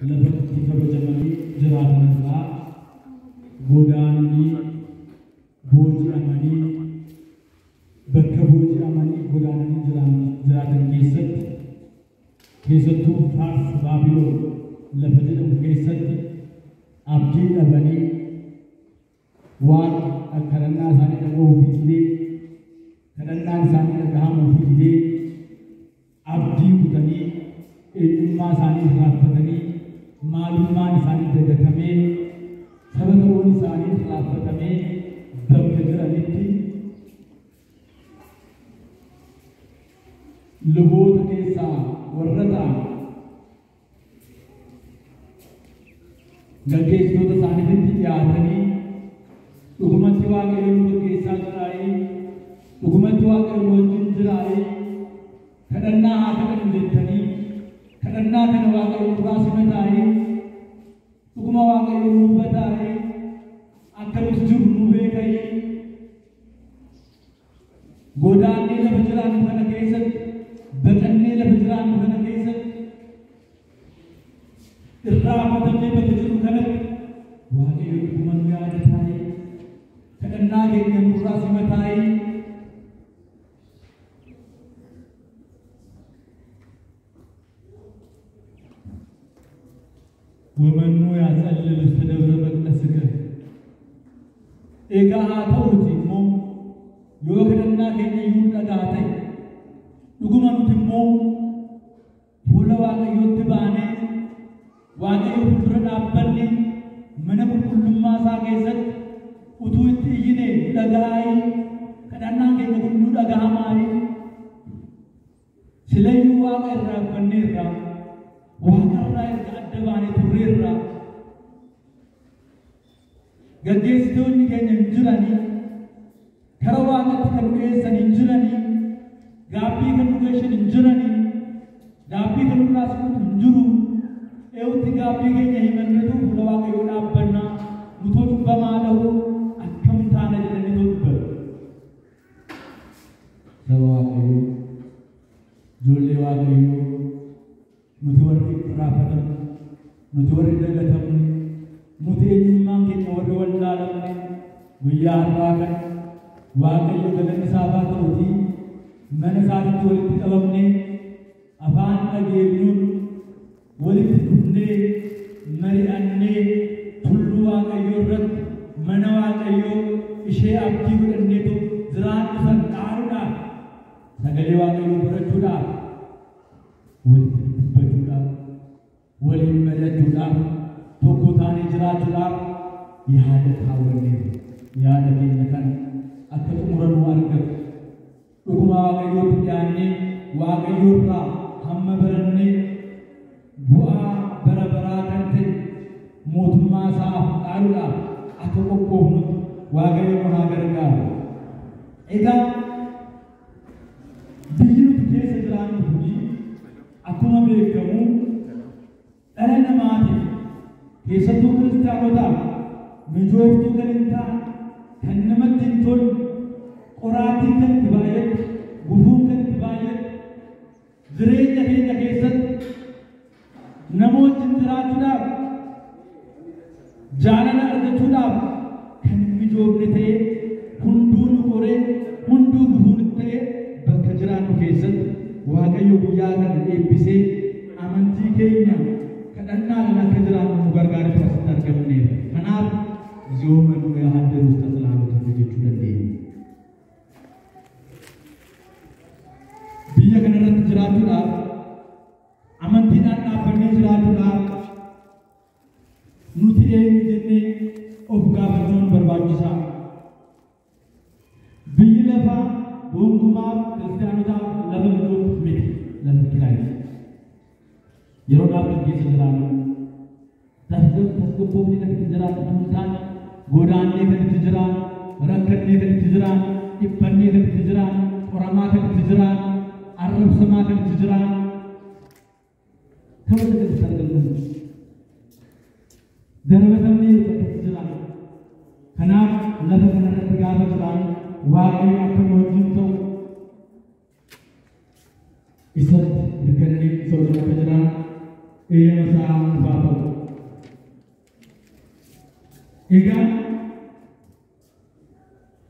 لبرتي كبجمالي جراتنا لا غوداني بوجي أماني بكبوجي أماني غوداني جراتنا كيست فارس بابلون لبجلهم كيست أبجي أباني وان أكرنا ساني نقوه في جدي كرنا ساني نقهام في جدي أبجي كتني إنما ساني خلافتني معلومان ساني دعتامي سبتون ساني خلافتامي دبكجر أنيتي لبود كيسا وردا गंगेश तो सानिध्य यादनी उगमत्वा के लोग केसा कराई उगमत्वा के लोग जिंजराई खडन्ना हाथन जिंजनी खडन्ना खनवा के लोग रासिमताई उगमवा के लोग बताई अक्कल जुग मुबे गई गोदाने लबजरान खन केसत बदन्ने लबजरान खन केसत इर्रामतने बदजरू खनक वाके युगमन में आ जाए खडन्ना के लोग रासिमताई ومنو يعزل لستدبر بكنسك إيقا هاتوتي مو يوكدنا كيني يوكا غاتي نقومانو تمو فولا واقع يوتباني واقع يوكدرن أبني منب كل ما ساكيزت وطويت إيني لغاي كدنا كيني كنو لغاماي سليو واقع رابني راب واقع رائع أدباني توريرا गद्देस्तों के निंजुरानी खरवाना तकरुके सनिंजुरानी गापी कनुकेशन निंजुरानी गापी कनुरासुन निंजुरु एवं गापी के नहीं मनने तो फुलवा के योना बनना मुथो चुप्पा मालो अक्कम थाने जलने तो ऊपर सवा के यो जोड़ने वाले यो मुथुवरी प्राप्तम मुथुवरी दगतम मुझे इन्मांगे नौरवल लालने गुयार वागन वाकई गलन साबा तो होती मैंने साथ चोलित कलमने अबान अगेलुन वलित कुन्ने मरी अन्ने थुल्लु वाकईयो रत मना वाकईयो इशे आपकी गुरन्ने तो ज़रान सन कारुना सगले वाकईयो बरचुड़ा वलित बचुड़ा वलित मरचुड़ा तो कोताने जरा जुड़ा याद थावरने याद के नकन अकल उमरन वारक उगमा वागयो त्याने वागयो रा हम बरन्ने बुआ बरबरा करते मोथमा साफ आरुला अको कोहनु वागयो महागरगा एगा दिनु के सदरान हुई अकुमा बेकमु अरनमाति केसतु क्रिस्टियानोता मिजोफ्तु करिंता धन्नमत जिंतुल कोराती कर दिवायत गुहूं कर दिवायत ज़रे जहे जगेसत नमो जिंतरा चुड़ा जानना अर्ध चुड़ा धन मिजोफ्ने थे हुंडू नुकोरे हुंडू गुहूं थे बखजरा नुकेसत वाकयो गुयागर एपिसे आमंती के इन्या kadannaa lana kediraan mugargaari prosesii argamneef kanaaf yoo manuu yaaddeeru taslaamota jechuu dandeenya biyya kanarratti jiraachuudhaaf amantiidhaan dhaabbannee jiraachuudhaaf nuti eenyu jennee of gaafachuun barbaachisaa biyyi lafaa gonkumaaf kiristaanotaaf lafa mijuuf miti lafa kiraayii yeroo dhaabban keessa jiraannu tasgabboofnee kan itti jiraannu tuutaan godaannee kan itti jiraannu rakkannee kan itti jiraannu dhiphannee kan itti jiraannu qoramaa kan itti jiraannu arrabsamaa kan itti jiraannu kabaja kan itti argannu darbatamnee kan itti jiraannu kanaaf lafa kanarratti gaafa jiraannu waaqayyo akka nu wajjin ta'u isatti mirkanni isa hojii akka jiran eeyyama isaa dhufaa ta'u. Egaa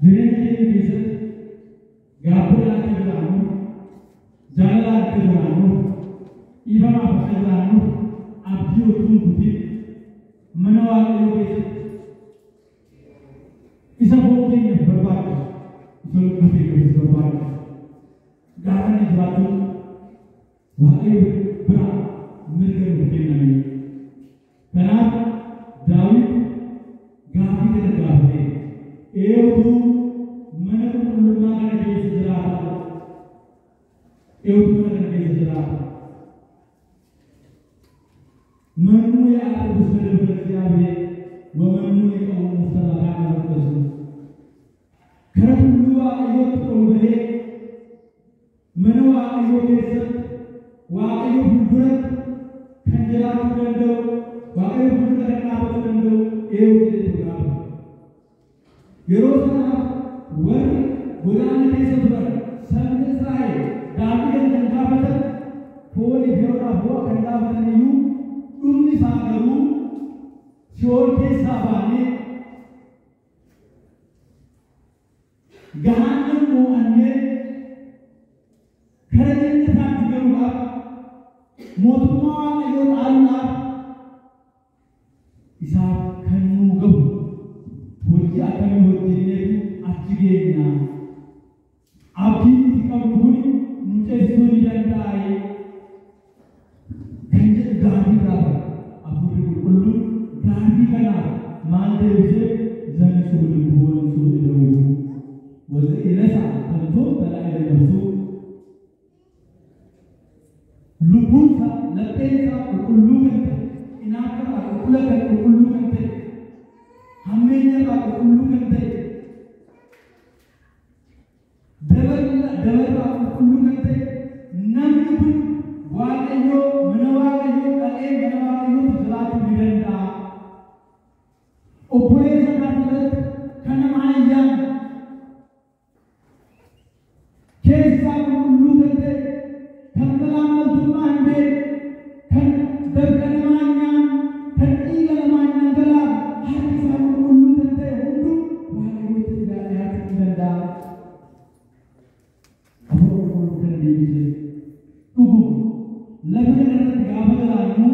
jireenya keenya keessatti gaabbira akka jiraannuuf, jaalala akka jiraannuuf, dhiifamaa akka jiraannuuf, abdii otoo hin kutin mana Waaqayyoo keessatti isa foon keenyaaf barbaachisu, isa lubbuu keenyaaf barbaachisu gaafa inni jiraachuun Waaqayyo biraa mirga nuuf kenname. Kanaaf Daawit gaaffii kana gaafate eenyutu mana qulqullummaa kana keessa jiraata? Eenyutu mana kana keessa jiraata? Mannu yaa'u siree birratti wamannu qabu mustafa kana rakkasu. Kara tulluu Waaqayyootti ol bahee mana Waaqayyoo keessatti Waaqayyo fuulduratti kan jiraachuu danda'u, Waaqayyo fuuldura kan dhaabachuu danda'u eenyutu jiraata? Yeroo sanaaf warri godaana keessa turan sabni Israa'el daandii kan gaafatan fooniif yeroodhaaf bu'aa kan gaafatan iyyuu dhumni isaa garuu Si'ool keessaa baanee gahaannam mo'annee kara jannataatti galuudhaaf mootummaa Waaqayyoo dhaaluudhaaf isaaf kan nuu gahu hojii akkamii hojjenneetu achi geenya. Abdiin nuti qabnu kun nu ceesisuu ni danda'a kan jedhu gaaffii gaafa Hafuurri Qulqulluun gaaffii kanaaf maal deebisee zanisuu lubbuuwwanisuu jedhamu wanta ilasaa kantoon balaa ilaalabsuu lubbuunsa lapheensa qulqulluu kan ta'e inaafirraa qulqulla kan qulqulluu kan ta'e hammeenyarraa qulqulluu kan ta'e dabarraa qulqulluu kan ta'e namni kun Waaqayyoo mana Waaqayyoo dhaqee mana Waaqayyootti jiraachuu ni danda'a. Obboleessa isaatiirratti kan nama ayyaan keessaa qulqulluu kan ta'e kan malaamaltummaa hin beekne kan dabqa namaa nyaan kan dhiiga namaa hin dhangalaa harki isaa qulqulluu kan ta'e hunduu Waaqayyootti dhiyaachuu ni danda'a. Hafuura Qulqulluu kan deebisee dhuguma lafa kanarratti gaafa jiraannu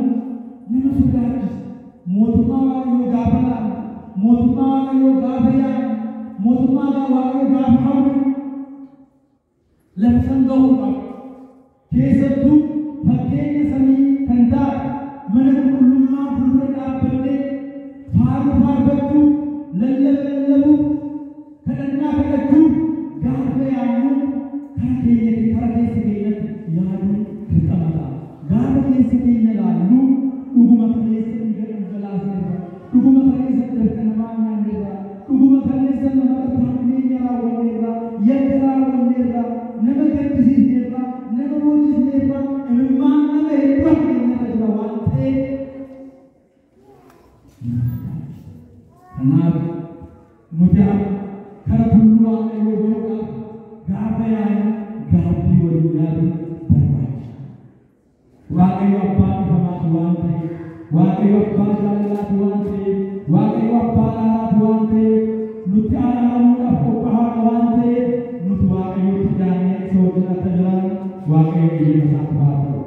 nama sodaachisa. Mootummaa Waaqayyoo gaafa laalu, mootummaa Waaqayyoo gaafa yaadu, mootummaa Waaqayyoo gaafa hawwu lafa san ga'uudhaaf keessattuu fakkeenya samii kan taate mana qulqullummaa fuuldura dhaabbannee faaruu faarfachuu, lallabuu, kadhannaa kadhachuu gaafa yaadnu kara keessa keenyatti yaaduun dirqama. Gaafa keessa keenya laallu dhuguma kaleessa dhiiga dhangalaasneerra, dhuguma kaleessa dabqa namaa nyaanneerra, dhuguma kaleessa nama tarkaanfii raawwanneerra, yakka raawwanneerra, nama gaddisiisneerra, nama boojisneerra, imimmaan nama hedduu keenyarra jira waan ta'eef. Kanaaf nuti kara tulluu Waaqayyoo bahuudhaaf gaafa yaadu gaaffii waliin yaadu barbaachisa. Waaqayyo abbaa ifamaati waan ta'eef, Waaqayyo abbaa jaalalaati waan ta'eef, Waaqayyo abbaa araaraati waan ta'eef, nuti araaramuudhaaf qophaa'aadha waan ta'eef, nuti Waaqayyootti daandii isa wajjin akka jiraannu Waaqayyo eeyyama isaaf haa ta'u.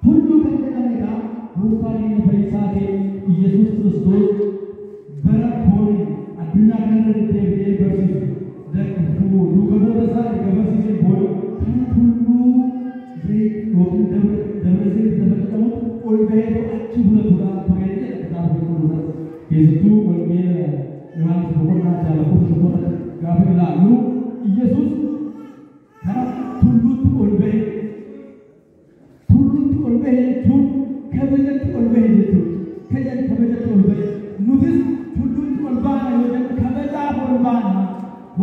Tulluu kan jedhameedha gooftaa keenya fayyisaa ta'e Iyesuus Kiristoos bara foonii addunyaa kanarra deddeebi'ee barsiisu duukamoota isaa erga barsiisee booda kana tulluu yookiin dabra zeet lafa jedhamu ol baheetu achi bulatuudhaan turee jedha kitaaba qulqulluudhaan. Keessattuu walgeera Yohaannis boqonnaa jaalakuuf tokkorra gaafa ilaallu Iyesuus kara tulluutti ol bahe jechuun kabajatti ol bahe jechuudha. Kabajatti ol bahe nutis tulluutti ol baana yoo jennu kabajaaf ol baana.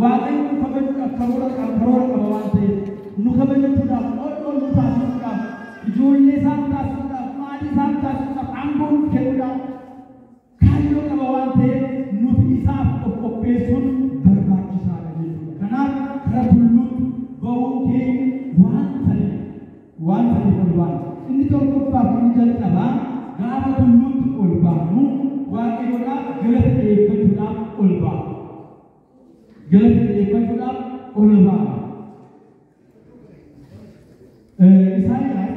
Waaqayyo nu kabajuudhaaf karoora qaba waan ta'eef nu kabajachuudhaaf ol nu taasisuudhaaf ijoollee isaan taasisuudhaaf maatii isaan taasisuudhaaf aangoo nu kennuudhaaf kaayyoo qaba waan ta'eef nuti isaaf of qopheessuun barbaachisaadha jechuudha. Kanaaf kara tulluutti bahuun keenya waan ta'eef baan. Inni tokkoffaaf inni jalqabaa gaafa tulluutti ol baanu waaqayyoodhaaf galata dhiyeeffachuudhaaf ol baanu. Galata dhiyeeffachuudhaaf ol baanu. Isaayaas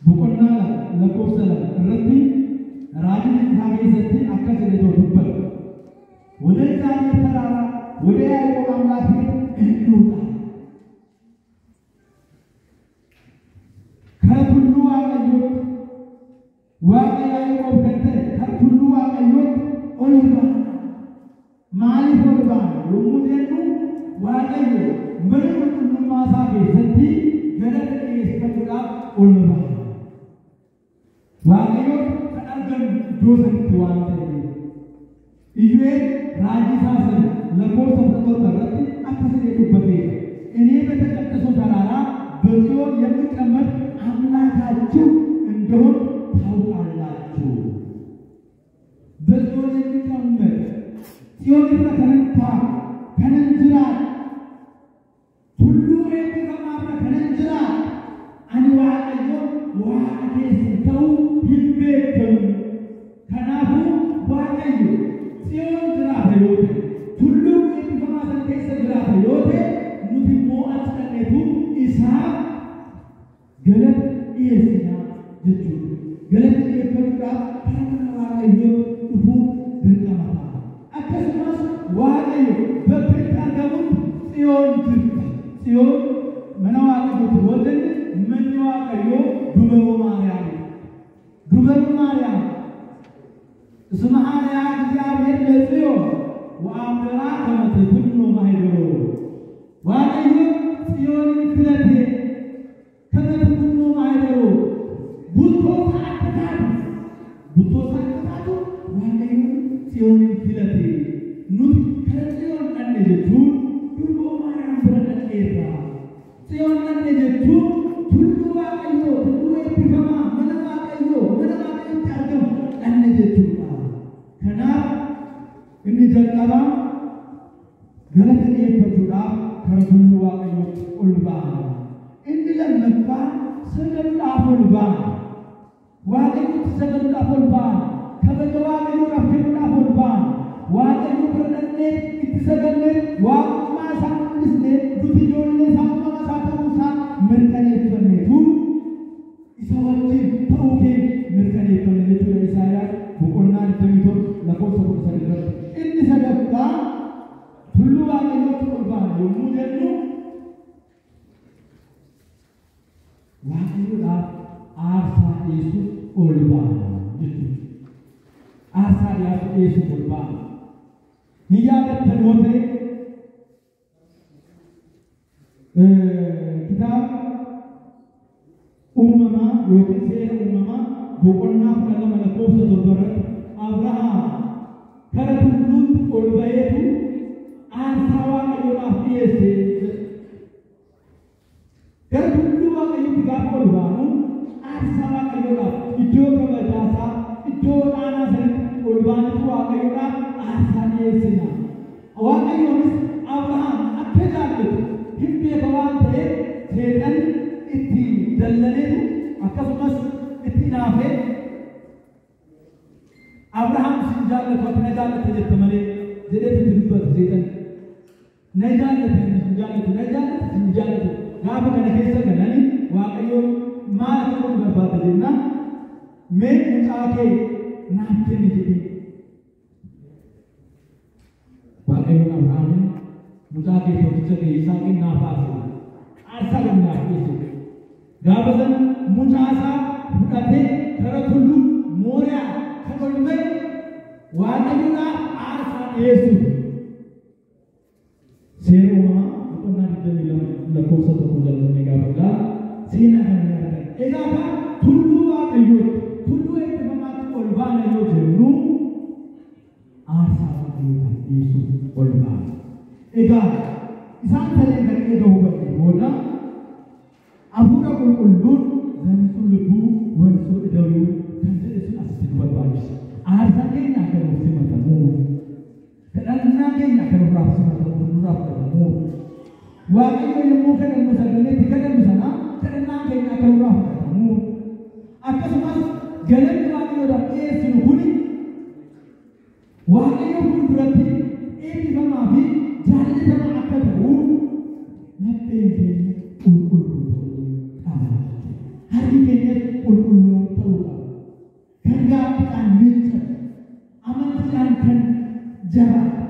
boqonnaa lakkoofsa lama irratti raajii isaa keessatti akka jedhe dubbata. ወደ እግዚአብሔር ተራራ ወደ ያዕቆብ አምላክ ቤት እንውጣ ከሁሉ waaqayyoon waaqa yaa'qoob kan ta'e kan hulluu waaqayyoon ol baana. Maaliif ol baana yommuu jennu waaqayyo mana qulqullummaa isaa keessatti galata dhiyeeffachuudhaaf ol baana. Waaqayyoon kan argamu iddoo sanatti waan ta'eef iyyeen raajii isaa sana lakkoofsa 14 irratti akkasii dubbateera. እኔ በተቀደሰው ተራራ በጽዮን የሚቀመጥ አምላካችሁ እንደሆን ታውቃላችሁ። በጽዮን የሚቀመጥ ጽዮን ከነንታ ከነንጅራ ሁሉ የሚቀማረ ከነንጅራ አኒ ዋቀዮ ዋቀ ሲተው ይቤከም ከናቡ ዋቀዮ ጽዮን ጅራተ ዮቴ ሁሉ የሚቀማረ ከሰ ጅራተ ዮቴ ኑቲሞ አስቀኔቱ ኢሳ ገለት ኢየሱና ጀቹ ገለት ኢየሱና ካራና ዋቀዮ ዱፉ ድርቀማታ አከስማስ ዋቀዮ በፕሪታገሙ ጽዮን ጅርት ጽዮን መናዋቀዮ ወደን መናዋቀዮ ዱበሩ ማርያም ዱበሩ ማርያም እስማሃያ እግዚአብሔር ለጽዮን ወአምራ ከመተኩኖ ማይደሮ ዋቀዮ ጽዮን ክለቴ ከመተኩኖ ማይደሮ ቡቶ ታከታቱ ዋቀዮ ጽዮን ክለቴ ኑት ከጽዮን አንጀቱ ዱቦ ማርያም ብረቀራ ጽዮን አንጀቱ ሁሉ ዋቀዮ ሁሉ ይፈማ መናዋቀዮ ታርገም አንጀቱ ከና እንጀቀባ ገለተ የፈቱዳፍ ከሁሉ ዋቀዮች ቁልባ እንዲለመባ ሰገዱላ ቁልባ ዋቀዮች ሰገዱላ ቁልባ ከበጀዋቀዮ ረፍቱላ ቁልባ ዋቀዮ ብረደኔ ይተሰገለ ዋቅማ ሳንስኔ ዱትጆሌ ሳማ ሳተሙሳ ምርከኔ ተመቱ ኢሳዋችን ተውኬ ምርከኔ ተመቱ ኢሳያስ ቦቆና ተሚቶ ለኮሶ ሰደረ እንዲ ሰደቃ ሁሉ ዋቀዮች ቁልባ የሙጀኑ ዋቀዮላ አርሳ ኢየሱ ቁልባ ጅቱ አርሳ ኢየሱ ቁልባ ይያለት ተኖቴ किताब उम्मा योगिन से उम्मा बोकन्ना कलम लकोस दुर्बरत अब्राहम करतुलुत ओलबयेतु आसावा कयोला पीएसे करतुलुवा कयुत गापोलवानु आसावा कयोला इजो कबजासा इजो आना से ओलवानु वाकयोला आसानियेसिना वाकयोमिस अब्राहम अठजालत हिम्बे बवांते सेदन इति दल्लनेतु अकस्मस इति नाफे अब्राहम सिंजालत वतनजालत जतमले जेरेत दिरुबत सेदन नजालत सिंजालत गाब कनकेस गननी वाकयो मातो बर्बाद देना मैं मुचाके नाफते निजि वाकयो अब्राहम मुझाके सोचते इसाके नापास आशा करना इसे गाबदन मुझासा फुटाते करतुलु मोरिया खबरमे वादयुना आशा येसु सेरोमा अपना दिल लकोसा तो जलने का बला सीना करने का एगा का तुलु वाकयो तुलु एक बमात ओलबाने यो जेनु आशा वाकयो येसु ओलबा एगा इसान थले करके दो बने होना अबूरा कुल्लुन जंसुलबु वंसु इदरू कंजे इस अस्तिन बरबाइस आरसा के ना करो से मतमो तदन्ना के ना करो राफ से मतमो राफ मतमो वाकई ये मुके न मुसलने तिकन मुसना तदन्ना के ना करो Ralph galanni waaqayyoodhaaf dhiyeessinu kuni waaqayyo fuulduratti eebbifamaa fi jaallatamaa akka ta'u lapheen keenya qulqulluu ta'uu qaba. Harki keenya qulqulluu ta'uu qaba. Kan gaaffiidhaan miiccatu, amantiidhaan kan jabaatu,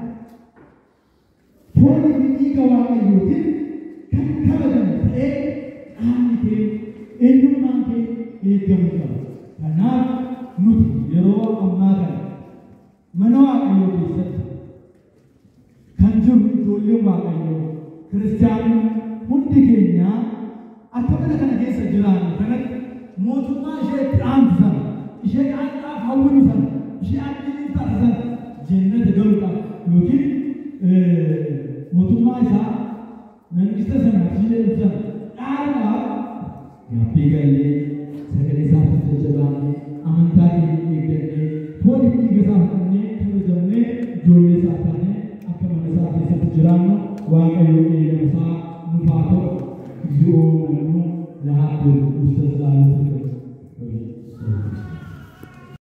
foonii fi dhiiga waaqayyootiin kan kabajamu ta'ee qaamni kee eenyummaan kee eegamuu qaba. Kanaaf nuti yeroo ammaa kana mana waaqayyoo keessatti kan jiru ijoolleen waaqayyoo kiristaanonni hundi keenya akka mana kana keessa jiraannu kanatti mootummaa ishee itti aantu sana ishee aannaaf hawwinu sana ishee addunyaa taate sana jannata galuudhaaf yookiin mootummaa isaa mangista sana ishee sana dhaaluudhaaf gaaffii gallee sagalee isaatti jajjabaannee amantaa keenya eeggannee foonii dhiiga isaa fudhannee kabajamnee ijoollee isaa taanee akka mana isaa keessatti jiraannu waaqayyo eegama isaa nuuf haa ta'u. እግዚኦ ለሀብ ውስተ ዘላለም